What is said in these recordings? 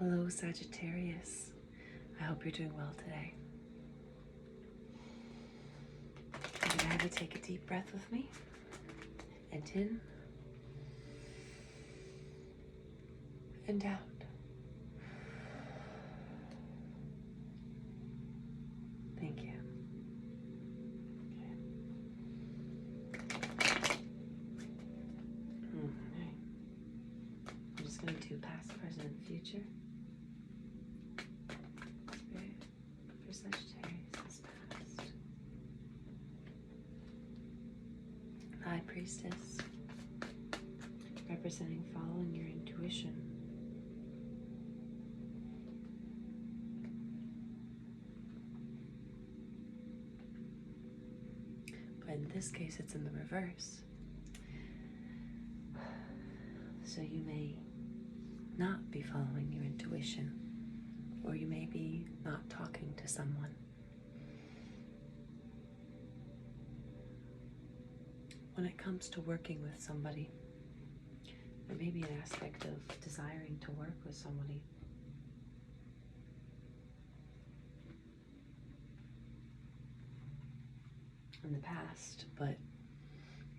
Hello, Sagittarius. I hope you're doing well today. I'm going to have you take a deep breath with me. And in. And out. Thank you. Okay. I'm just going to do past, present, and future. Spirit for Sagittarius is past. High Priestess, representing following your intuition. But in this case, it's in the reverse. So you may not be following your intuition, or you may be not talking to someone. When it comes to working with somebody, there may be an aspect of desiring to work with somebody. In the past, but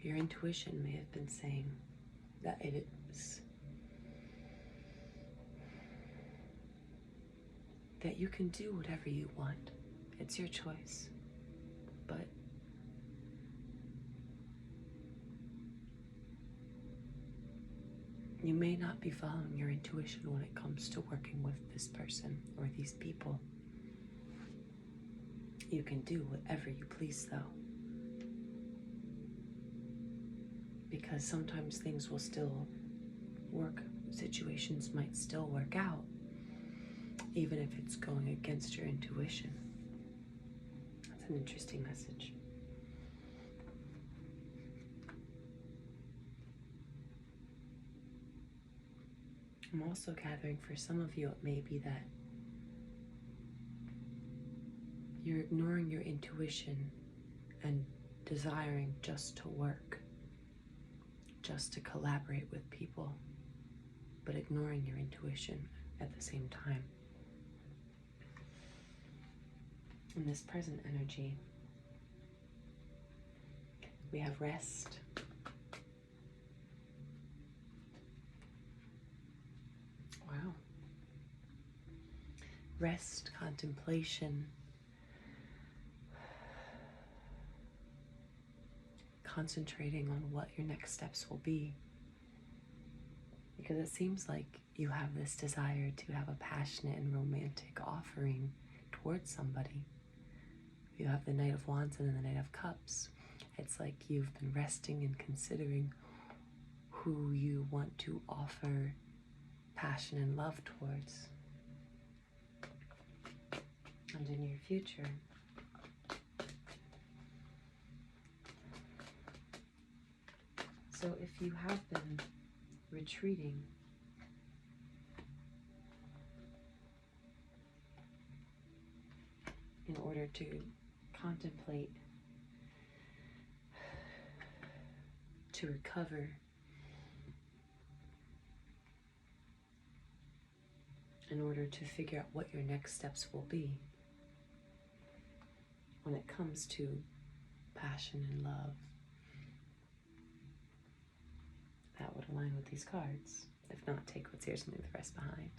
your intuition may have been saying that it is, that you can do whatever you want. It's your choice. But you may not be following your intuition when it comes to working with this person or these people. You can do whatever you please, though. Because sometimes things will still work, situations might still work out, even if it's going against your intuition. That's an interesting message. I'm also gathering for some of you, it may be that you're ignoring your intuition and desiring just to work, just to collaborate with people, but ignoring your intuition at the same time. In this present energy, we have rest, wow, rest, contemplation, concentrating on what your next steps will be. Because it seems like you have this desire to have a passionate and romantic offering towards somebody. You have the Knight of Wands and then the Knight of Cups. It's like you've been resting and considering who you want to offer passion and love towards. And in your future, so if you have been retreating, in order to contemplate, to recover, in order to figure out what your next steps will be when it comes to passion and love, that would align with these cards. If not, take what's yours and leave the rest behind.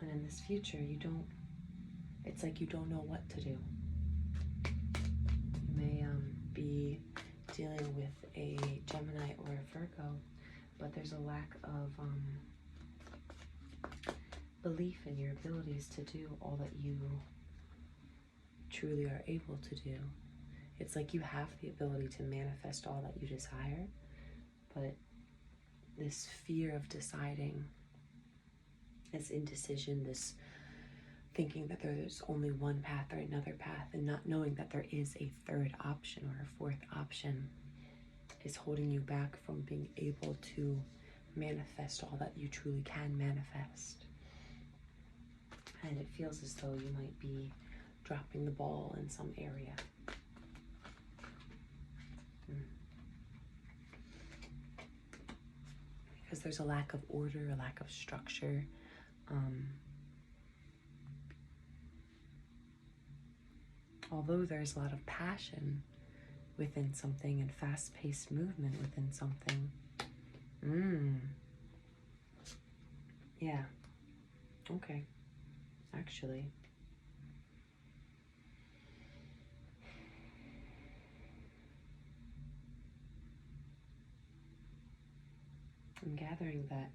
And in this future, it's like you don't know what to do. You may be dealing with a Gemini or a Virgo, but there's a lack of belief in your abilities to do all that you truly are able to do. It's like you have the ability to manifest all that you desire, but this fear of deciding, this indecision, this thinking that there's only one path or another path, and not knowing that there is a third option or a fourth option, is holding you back from being able to manifest all that you truly can manifest. And it feels as though you might be dropping the ball in some area. because there's a lack of order, a lack of structure. Although there's a lot of passion within something and fast-paced movement within something. Yeah. Okay. Actually. I'm gathering that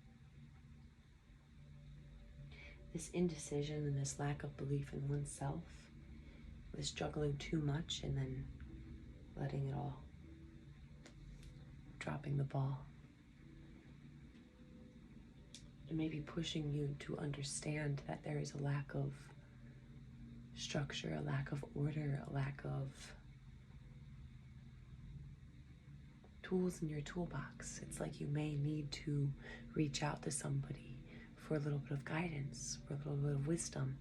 this indecision and this lack of belief in oneself, this juggling too much and then letting it all, dropping the ball, and maybe pushing you to understand that there is a lack of structure, a lack of order, a lack of tools in your toolbox. It's like you may need to reach out to somebody for a little bit of guidance, for a little bit of wisdom.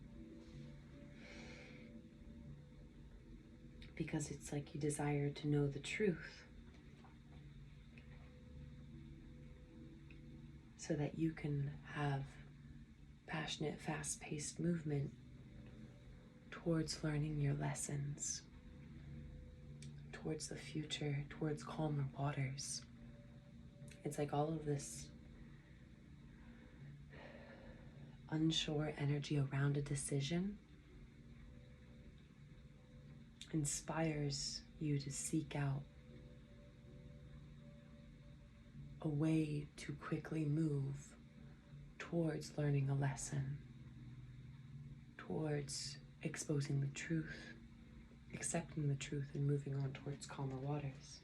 Because it's like you desire to know the truth so that you can have passionate, fast-paced movement towards learning your lessons, towards the future, towards calmer waters. It's like all of this unsure energy around a decision inspires you to seek out a way to quickly move towards learning a lesson, towards exposing the truth, accepting the truth, and moving on towards calmer waters.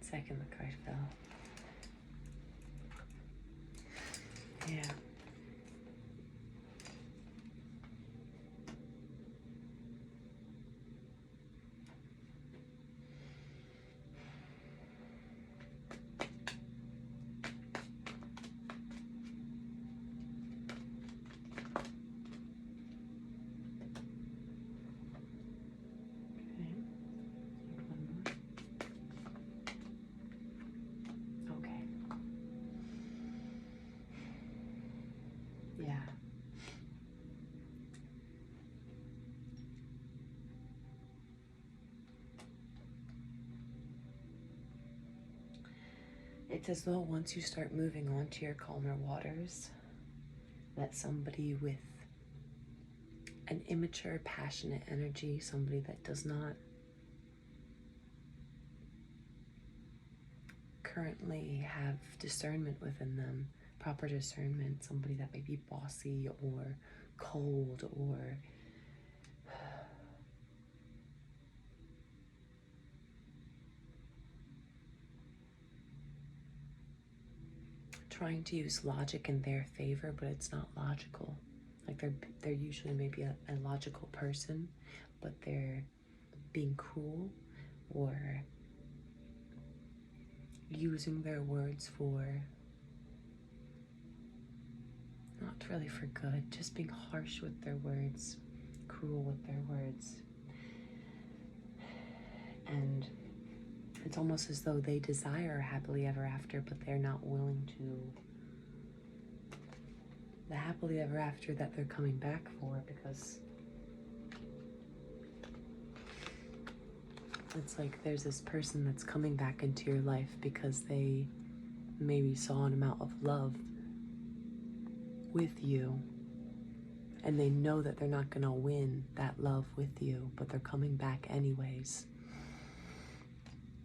Second, the card fell. Yeah. It's as though once you start moving on to your calmer waters, that somebody with an immature, passionate energy, somebody that does not currently have discernment within them, proper discernment, somebody that may be bossy or cold or trying to use logic in their favor, but it's not logical. Like they're usually maybe a logical person, but they're being cruel or using their words for not really for good, just being harsh with their words, cruel with their words. And it's almost as though they desire happily ever after, but they're not willing to. The happily ever after that they're coming back for, because it's like there's this person that's coming back into your life because they maybe saw an amount of love with you, and they know that they're not gonna win that love with you, but they're coming back anyways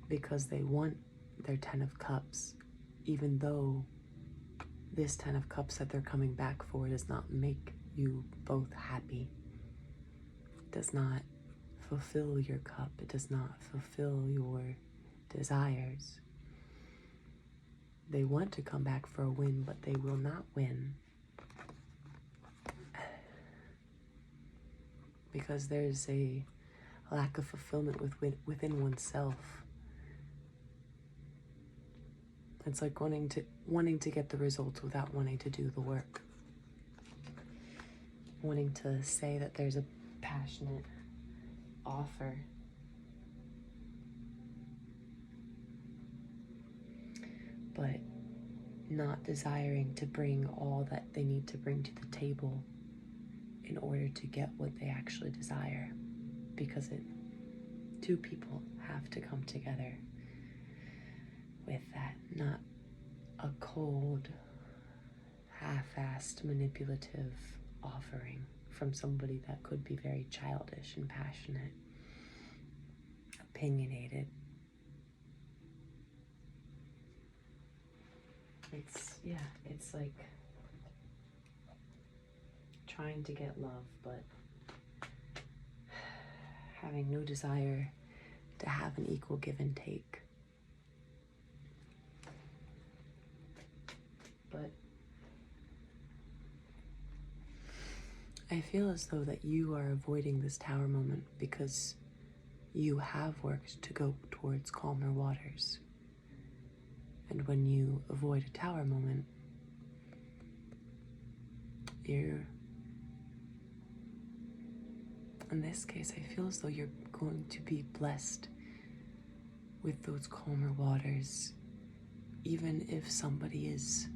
because they want their 10 of Cups, even though this 10 of Cups that they're coming back for does not make you both happy. It does not fulfill your cup. It does not fulfill your desires. They want to come back for a win, but they will not win. Because there's a lack of fulfillment within oneself. It's like wanting to get the results without wanting to do the work. wanting to say that there's a passionate offer, but not desiring to bring all that they need to bring to the table in order to get what they actually desire, because two people have to come together with that, not a cold, half-assed, manipulative offering from somebody that could be very childish and passionate, opinionated. It's like trying to get love, but having no desire to have an equal give and take. But I feel as though that you are avoiding this tower moment because you have worked to go towards calmer waters. And when you avoid a tower moment, in this case, I feel as though you're going to be blessed with those calmer waters. Even if somebody is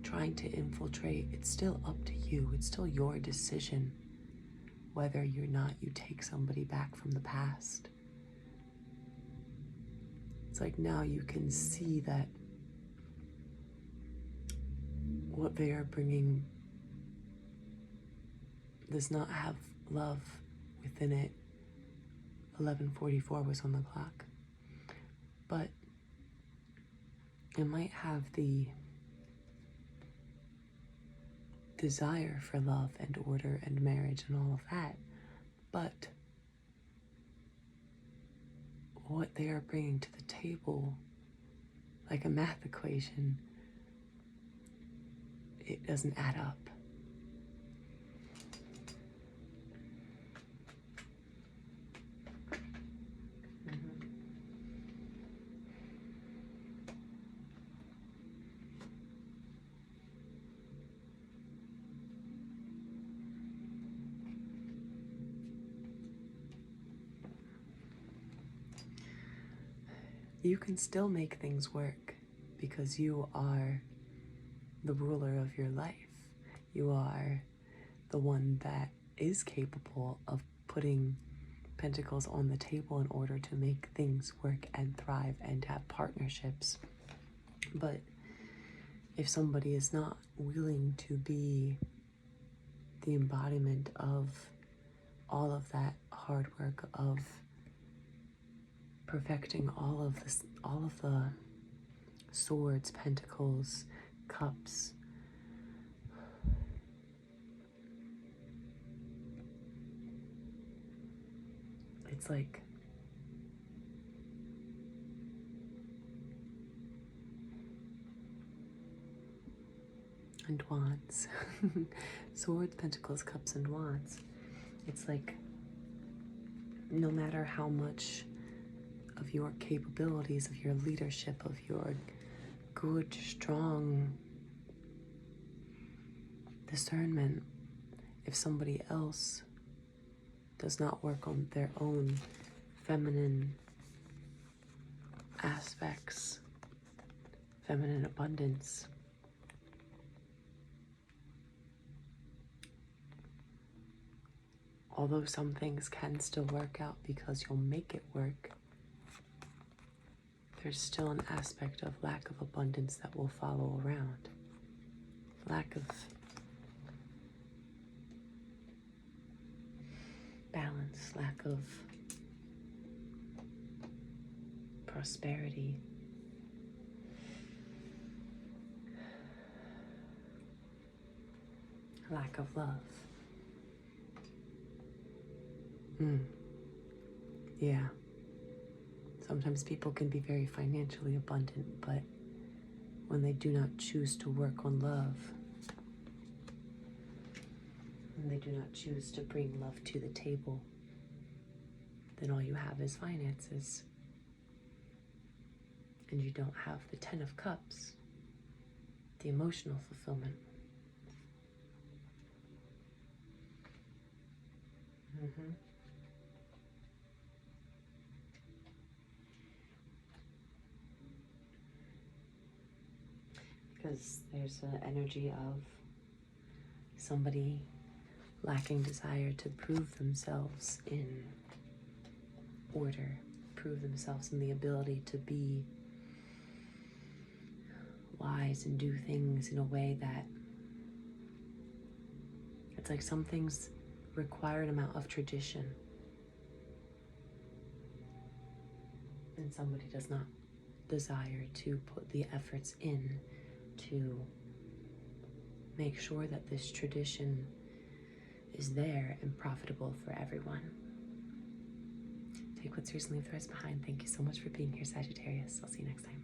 trying to infiltrate, it's still up to you. It's still your decision whether or not you take somebody back from the past. It's like now you can see that what they are bringing does not have love within it. 11:44 was on the clock. But it might have the desire for love and order and marriage and all of that. But what they are bringing to the table, like a math equation, it doesn't add up. You can still make things work because you are the ruler of your life. You are the one that is capable of putting pentacles on the table in order to make things work and thrive and have partnerships. But if somebody is not willing to be the embodiment of all of that hard work of perfecting all of the swords, pentacles, cups, it's like and wands. Swords, pentacles, cups, and wands. It's like no matter how much of your capabilities, of your leadership, of your good, strong discernment, if somebody else does not work on their own feminine aspects, feminine abundance, although some things can still work out because you'll make it work, there's still an aspect of lack of abundance that will follow around. Lack of balance, lack of prosperity. Lack of love. Yeah. Sometimes people can be very financially abundant, but when they do not choose to work on love, when they do not choose to bring love to the table, then all you have is finances. And you don't have the 10 of Cups, the emotional fulfillment. Mm-hmm. Because there's an energy of somebody lacking desire to prove themselves in order, prove themselves in the ability to be wise and do things in a way that it's like some things require an amount of tradition, and somebody does not desire to put the efforts in to make sure that this tradition is there and profitable for everyone. Take what's yours and leave the rest behind. Thank you so much for being here, Sagittarius. I'll see you next time.